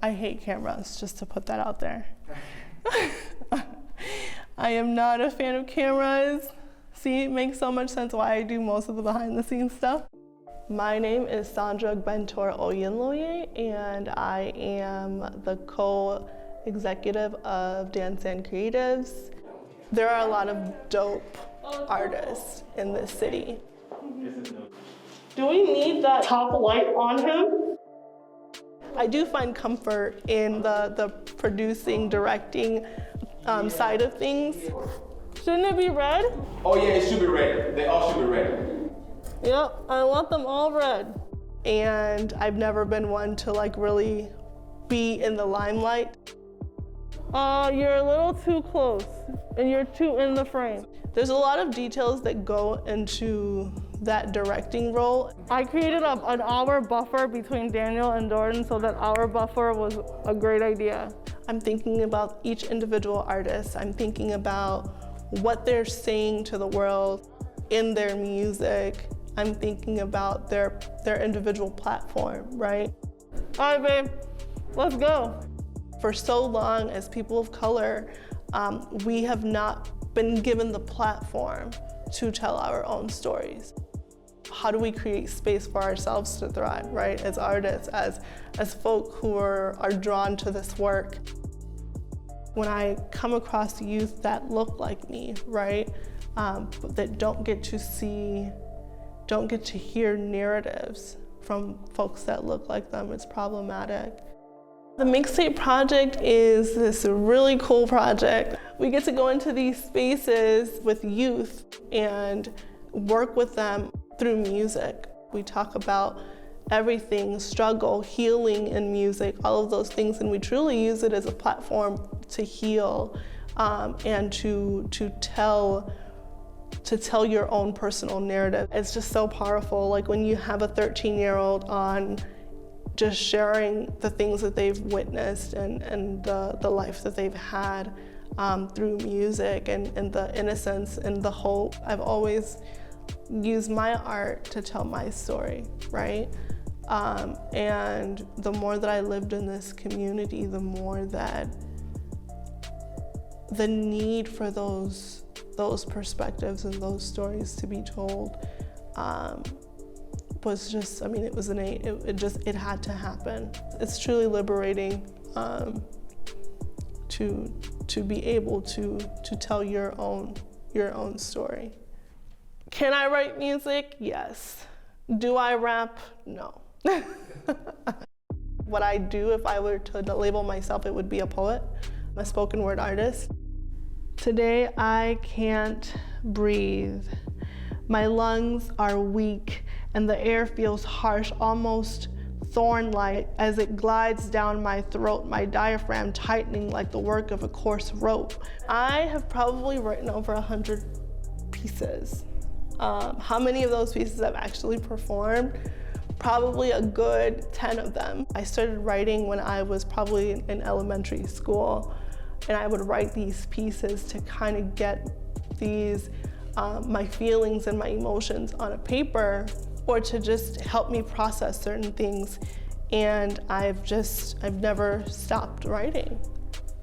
I hate cameras, just to put that out there. I am not a fan of cameras. See, it makes so much sense why I do most of the behind the scenes stuff. My name is Sandra Oyinloye, and I am the co-executive of DanSan Creatives. There are a lot of dope artists in this city. Do we need that top light on him? I do find comfort in the producing, directing side of things. Shouldn't it be red? Oh yeah, it should be red. They all should be red. Yep, I want them all red. And I've never been one to like really be in the limelight. You're a little too close and you're too in the frame. There's a lot of details that go into that directing role. I created an hour buffer between Daniel and Jordan, so that hour buffer was a great idea. I'm thinking about each individual artist. I'm thinking about what they're saying to the world in their music. I'm thinking about their individual platform, right? All right, babe, let's go. For so long as people of color, we have not been given the platform to tell our own stories. How do we create space for ourselves to thrive, right? As artists, as folk who are drawn to this work. When I come across youth that look like me, right? That don't get to hear narratives from folks that look like them, it's problematic. The Mixtape Project is this really cool project. We get to go into these spaces with youth and work with them through music. We talk about everything, struggle, healing in music, all of those things, and we truly use it as a platform to heal and to tell your own personal narrative. It's just so powerful. Like when you have a 13-year-old on just sharing the things that they've witnessed and the life that they've had through music and the innocence and the hope. I've always used my art to tell my story, right? And the more that I lived in this community, the more that the need for those perspectives and those stories to be told was just, I mean, it was innate. It had to happen. It's truly liberating to be able to tell your own story. Can I write music? Yes. Do I rap? No. What I do, if I were to label myself, it would be a poet, a spoken word artist. Today I can't breathe. My lungs are weak and the air feels harsh, almost thorn-like as it glides down my throat, my diaphragm tightening like the work of a coarse rope. I have probably written over 100 pieces. How many of those pieces I've actually performed? Probably a good 10 of them. I started writing when I was probably in elementary school, and I would write these pieces to kind of get these my feelings and my emotions on a paper, or to just help me process certain things. And I've never stopped writing.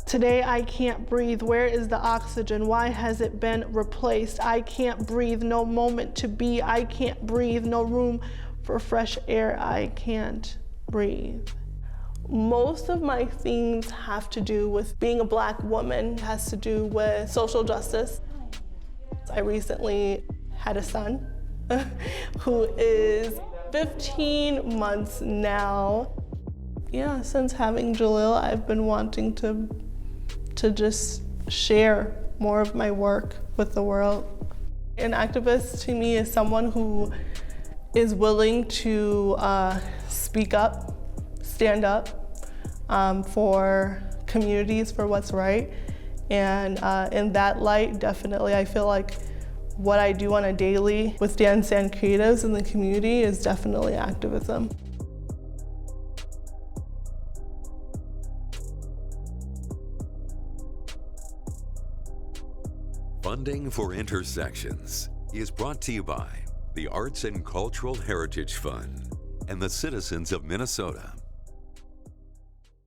Today I can't breathe. Where is the oxygen? Why has it been replaced? I can't breathe. No moment to be. I can't breathe. No room for fresh air. I can't breathe. Most of my themes have to do with being a Black woman, has to do with social justice. I recently had a son who is 15 months now. Yeah, since having Jalil, I've been wanting to just share more of my work with the world. An activist to me is someone who is willing to speak up, stand up for communities, for what's right. And in that light, definitely, I feel like what I do on a daily with DanSan Creatives in the community is definitely activism. Funding for Intersections is brought to you by the Arts and Cultural Heritage Fund and the citizens of Minnesota.